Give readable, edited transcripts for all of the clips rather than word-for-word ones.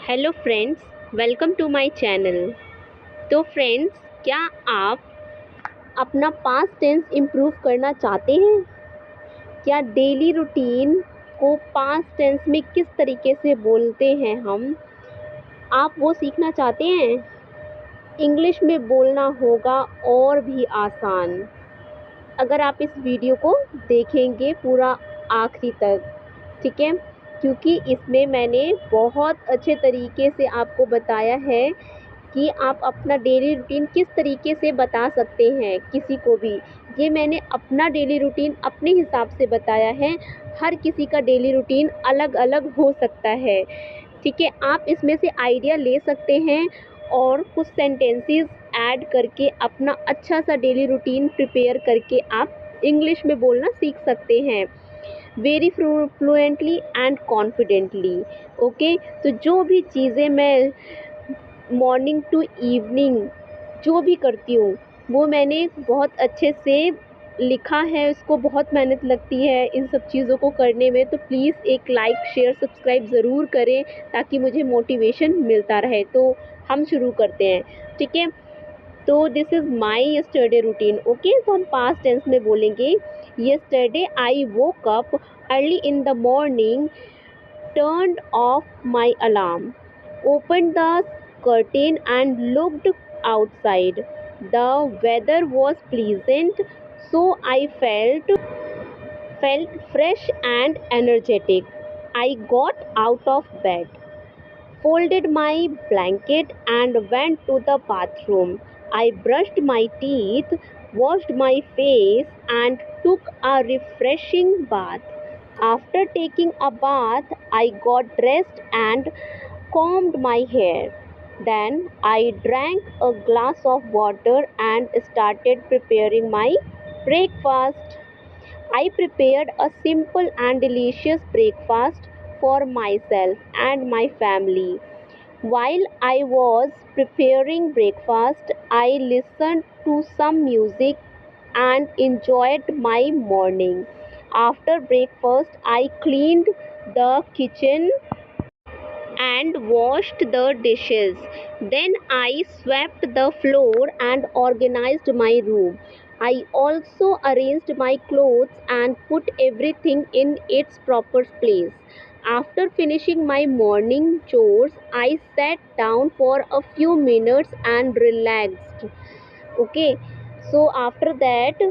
Hello friends, welcome to my channel. तो friends, क्या आप अपना पास्ट टेंस इम्प्रूव करना चाहते हैं? क्या डेली रूटीन को पास्ट टेंस में किस तरीके से बोलते हैं आप वो सीखना चाहते हैं? इंग्लिश में बोलना होगा और भी आसान अगर आप इस वीडियो को देखेंगे पूरा आखिरी तक, ठीक है? क्योंकि इसमें मैंने बहुत अच्छे तरीके से आपको बताया है कि आप अपना डेली रूटीन किस तरीके से बता सकते हैं किसी को भी। ये मैंने अपना डेली रूटीन अपने हिसाब से बताया है। हर किसी का डेली रूटीन अलग अलग हो सकता है, ठीक है? आप इसमें से आइडिया ले सकते हैं और कुछ सेंटेंसेस ऐड करके अपना अच्छा सा डेली रूटीन प्रिपेयर करके आप इंग्लिश में बोलना सीख सकते हैं very fluently and confidently. Okay, तो जो भी चीज़ें मैं मॉर्निंग टू इवनिंग जो भी करती हूँ वो मैंने बहुत अच्छे से लिखा है। इसको बहुत मेहनत लगती है इन सब चीज़ों को करने में, तो प्लीज़ एक लाइक शेयर सब्सक्राइब ज़रूर करें ताकि मुझे मोटिवेशन मिलता रहे। तो हम शुरू करते हैं, ठीक है? तो this is my yesterday routine. Okay, तो हम पास्ट टेंस में बोलेंगे yesterday I woke up early in the morning, turned off my alarm, opened the curtain and looked outside. The weather was pleasant, so I felt fresh and energetic. I got out of bed, folded my blanket and went to the bathroom. I brushed my teeth, washed my face, and took a refreshing bath. After taking a bath, I got dressed and combed my hair. Then I drank a glass of water and started preparing my breakfast. I prepared a simple and delicious breakfast for myself and my family. While I was preparing breakfast, I listened to some music and enjoyed my morning. After breakfast, I cleaned the kitchen and washed the dishes. Then I swept the floor and organized my room. I also arranged my clothes and put everything in its proper place. After finishing my morning chores, I sat down for a few minutes and relaxed. Okay, so after that,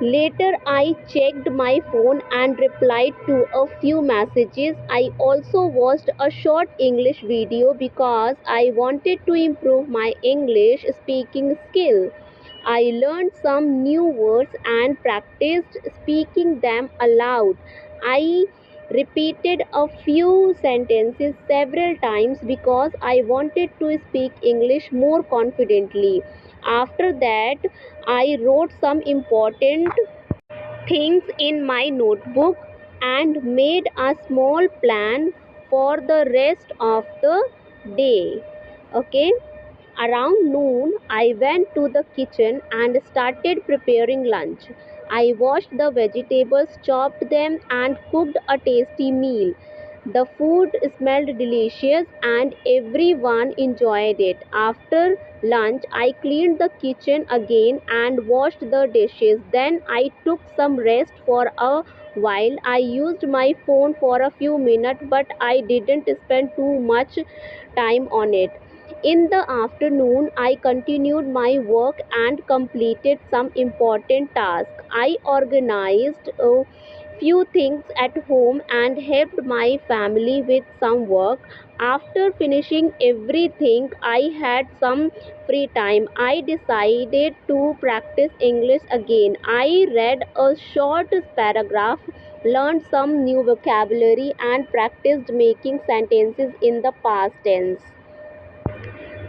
later, I checked my phone and replied to a few messages. I also watched a short English video because I wanted to improve my English speaking skill. I learned some new words and practiced speaking them aloud. I repeated a few sentences several times because I wanted to speak English more confidently. After that, I wrote some important things in my notebook and made a small plan for the rest of the day. Okay, around noon, I went to the kitchen and started preparing lunch. I washed the vegetables, chopped them, and cooked a tasty meal. The food smelled delicious and everyone enjoyed it. After lunch, I cleaned the kitchen again and washed the dishes. Then I took some rest for a while. I used my phone for a few minutes, but I didn't spend too much time on it. In the afternoon, I continued my work and completed some important tasks. I organized a few things at home and helped my family with some work. After finishing everything, I had some free time. I decided to practice English again. I read a short paragraph, learned some new vocabulary, and practiced making sentences in the past tense.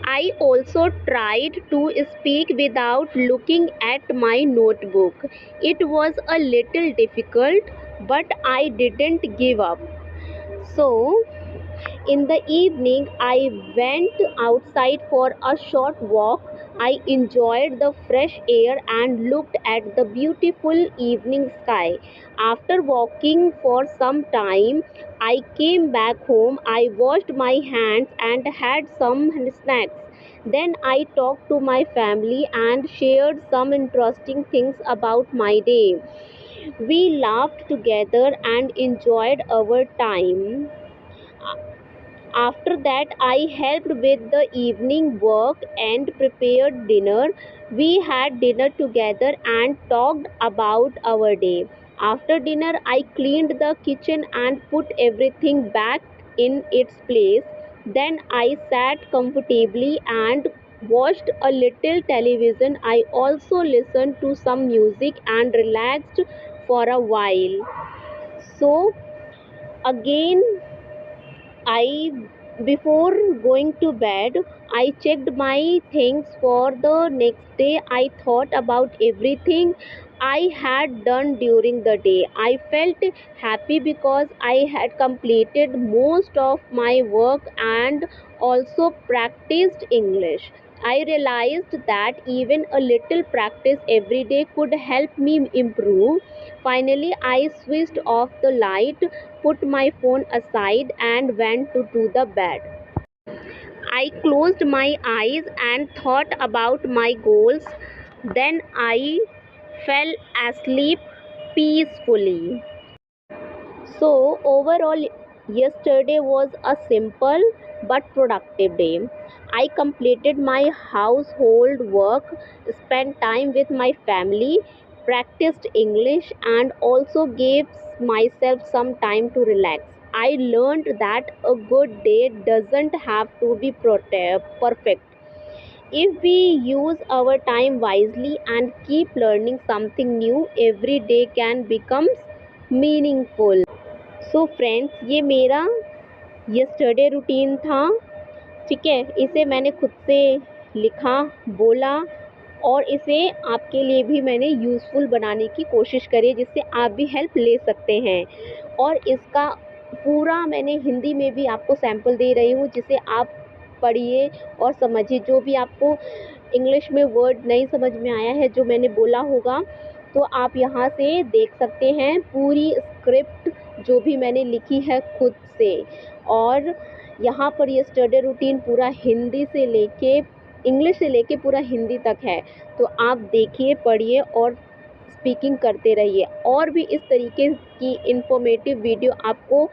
I also tried to speak without looking at my notebook. It was a little difficult, but I didn't give up. So, in the evening, I went outside for a short walk. I enjoyed the fresh air and looked at the beautiful evening sky. After walking for some time, I came back home. I washed my hands and had some snacks. Then I talked to my family and shared some interesting things about my day. We laughed together and enjoyed our time. After that, I helped with the evening work and prepared dinner. We had dinner together and talked about our day. After dinner, I cleaned the kitchen and put everything back in its place. Then I sat comfortably and watched a little television. I also listened to some music and relaxed for a while. So, again, I before going to bed, I checked my things for the next day. I thought about everything I had done during the day. I felt happy because I had completed most of my work and also practiced English. I realized that even a little practice every day could help me improve. Finally, I switched off the light, put my phone aside, and went to the bed. I closed my eyes and thought about my goals. Then I fell asleep peacefully. So, overall, yesterday was a simple but productive day. I completed my household work, spent time with my family, practiced English, and also gave myself some time to relax. I learned that a good day doesn't have to be perfect. If we use our time wisely and keep learning something new, every day can become meaningful. So friends, ये मेरा yesterday routine था। ठीक है, इसे मैंने खुद से लिखा, बोला और इसे आपके लिए भी मैंने यूज़फुल बनाने की कोशिश करी, जिससे आप भी हेल्प ले सकते हैं। और इसका पूरा मैंने हिंदी में भी आपको सैंपल दे रही हूँ, जिसे आप पढ़िए और समझिए। जो भी आपको इंग्लिश में वर्ड नहीं समझ में आया है, जो मैंने बोला होगा, तो आप यहाँ से देख सकते हैं पूरी स्क्रिप्ट जो भी मैंने लिखी है खुद से। और यहाँ पर ये स्टडी रूटीन पूरा हिंदी से लेके इंग्लिश से लेके पूरा हिंदी तक है। तो आप देखिए, पढ़िए और स्पीकिंग करते रहिए। और भी इस तरीके की इन्फॉर्मेटिव वीडियो आपको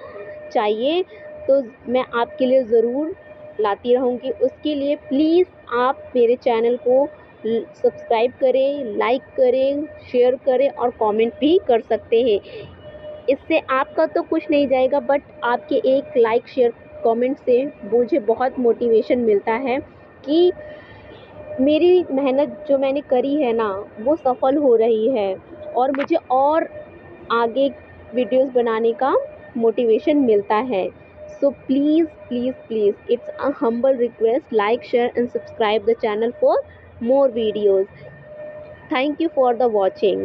चाहिए तो मैं आपके लिए ज़रूर लाती रहूँगी। उसके लिए प्लीज़ आप मेरे चैनल को सब्सक्राइब करें, लाइक करें, शेयर करें और कमेंट भी कर सकते हैं। इससे आपका तो कुछ नहीं जाएगा, बट आपके एक लाइक, शेयर, कमेंट से मुझे बहुत मोटिवेशन मिलता है कि मेरी मेहनत जो मैंने करी है ना, वो सफल हो रही है और मुझे और आगे वीडियोस बनाने का मोटिवेशन मिलता है। So please please please, it's a humble request, like, share and subscribe the channel for more videos. Thank you for the watching.